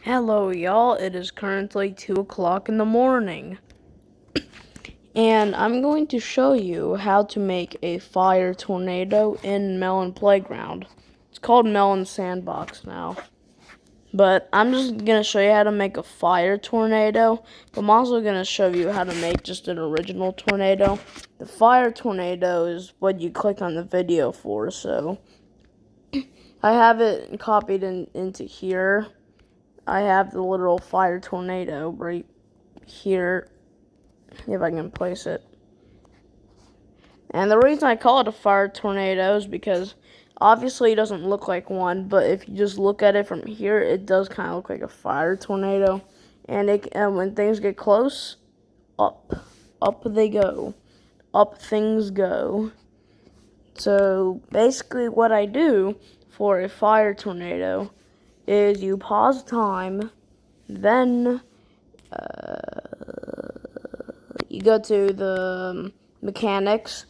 Hello, y'all. It is currently 2 o'clock in the morning, and I'm going to show you how to make a fire tornado in Melon Playground. It's called Melon Sandbox now, but I'm just going to show you how to make a fire tornado, but I'm also going to show you how to make just an original tornado. The fire tornado is what you click on the video for, so I have it copied into here. I have the literal fire tornado right here, if I can place it. And the reason I call it a fire tornado is because obviously it doesn't look like one, but if you just look at it from here, it does kind of look like a fire tornado. And when things get close, up they go, up things go. So basically what I do for a fire tornado is you pause time, then you go to the mechanics,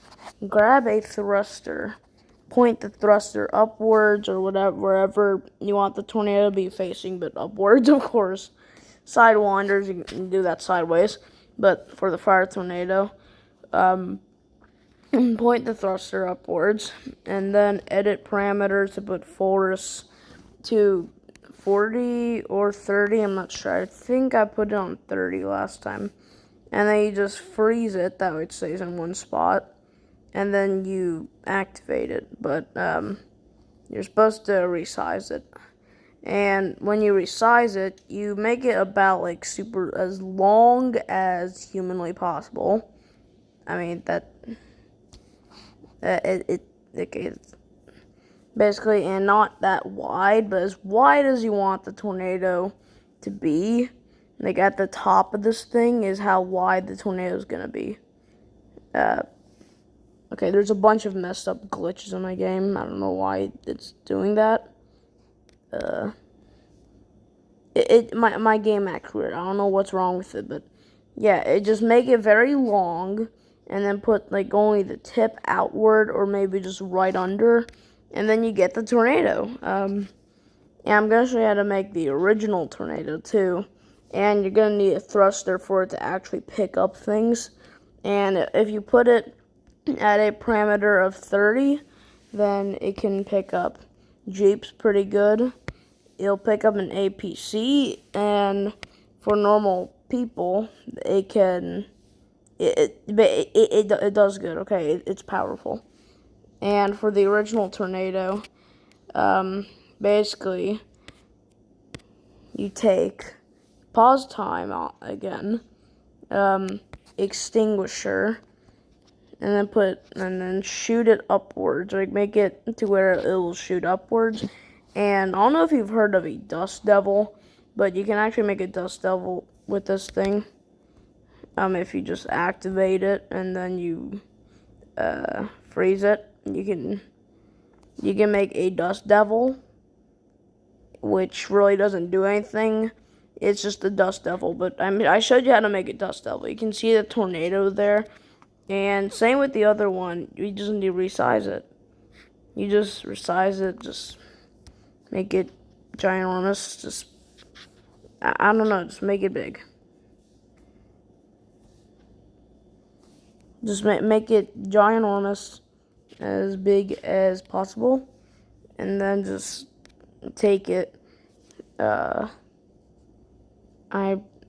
grab a thruster, point the thruster upwards or whatever, wherever you want the tornado to be facing, but upwards, of course. Sidewinders, you can do that sideways, but for the fire tornado, point the thruster upwards, and then edit parameters to put force to 40 or 30, I'm not sure. I think I put it on 30 last time. And then you just freeze it, that way it stays in one spot. And then you activate it, but you're supposed to resize it. And when you resize it, you make it about like super as long as humanly possible. I mean it's basically, and not that wide, but as wide as you want the tornado to be. Like at the top of this thing is how wide the tornado is gonna be. Okay, there's a bunch of messed up glitches in my game. I don't know why it's doing that. My game accurate. I don't know what's wrong with it, but yeah, it just make it very long, and then put like only the tip outward, or maybe just right under, and then you get the tornado. And I'm gonna show you how to make the original tornado too. And you're gonna need a thruster for it to actually pick up things. And if you put it at a parameter of 30, then it can pick up Jeeps pretty good. It'll pick up an APC, and for normal people, it can. It does good. Okay, it's powerful. And for the original tornado, basically, you take pause time again, extinguisher, and then shoot it upwards, like make it to where it will shoot upwards. And I don't know if you've heard of a dust devil, but you can actually make a dust devil with this thing. If you just activate it and then you freeze it, you can make a dust devil, which really doesn't do anything. It's just a dust devil, but I showed you how to make a dust devil. You can see the tornado there. And same with the other one, you just need to resize it. You just resize it, just make it ginormous, just, I don't know, just make it big. Just make it ginormous, as big as possible, and then just take it, I'm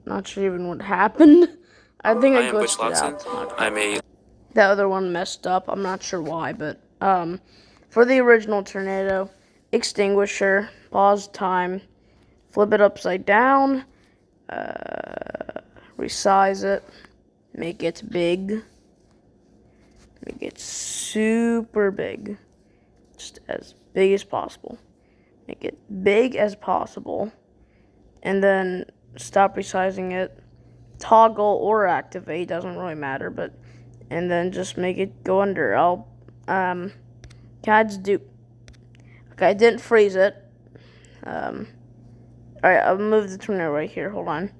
not sure even what happened. I think I glitched it out. Okay. The other one messed up. I'm not sure why, but for the original tornado, extinguisher, pause time, flip it upside down, resize it, make it big, make it super big, just as big as possible. Make it big as possible, and then stop resizing it. Toggle or activate, doesn't really matter, but and then just make it go under. Can I just do? Okay, I didn't freeze it. Alright, I'll move the tornado right here. Hold on.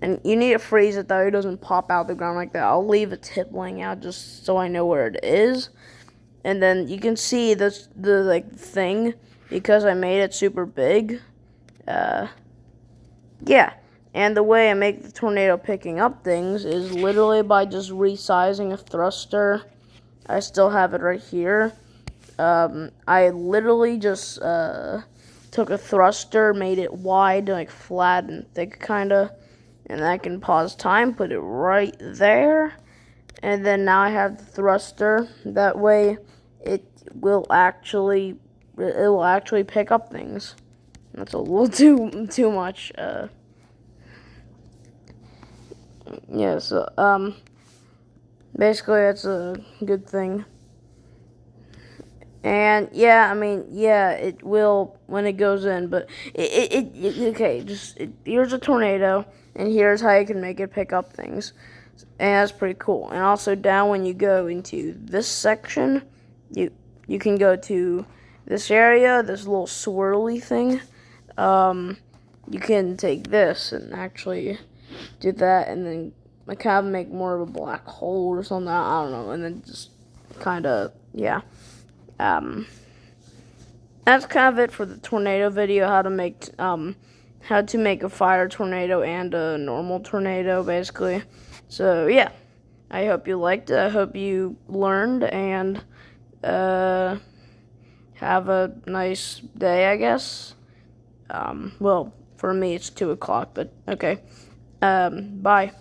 And you need to freeze it though; it doesn't pop out the ground like that. I'll leave a tip laying out just so I know where it is. And then you can see the like thing, because I made it super big. yeah. And the way I make the tornado picking up things is literally by just resizing a thruster. I still have it right here. I literally just took a thruster, made it wide, like flat and thick, kinda, and I can pause time, put it right there, and then now I have the thruster. That way, it will actually pick up things. That's a little too much. Yeah. So basically, that's a good thing. And yeah, I mean, yeah, it will when it goes in, but okay, here's a tornado, and here's how you can make it pick up things. And that's pretty cool. And also down when you go into this section, you can go to this area, this little swirly thing. You can take this and actually do that, and then like kind of make more of a black hole or something. I don't know, and then just kind of yeah. That's kind of it for the tornado video. How to make a fire tornado and a normal tornado, basically. So yeah, I hope you liked it. I hope you learned, and have a nice day, I guess. Well, for me it's 2 o'clock, but okay. Bye.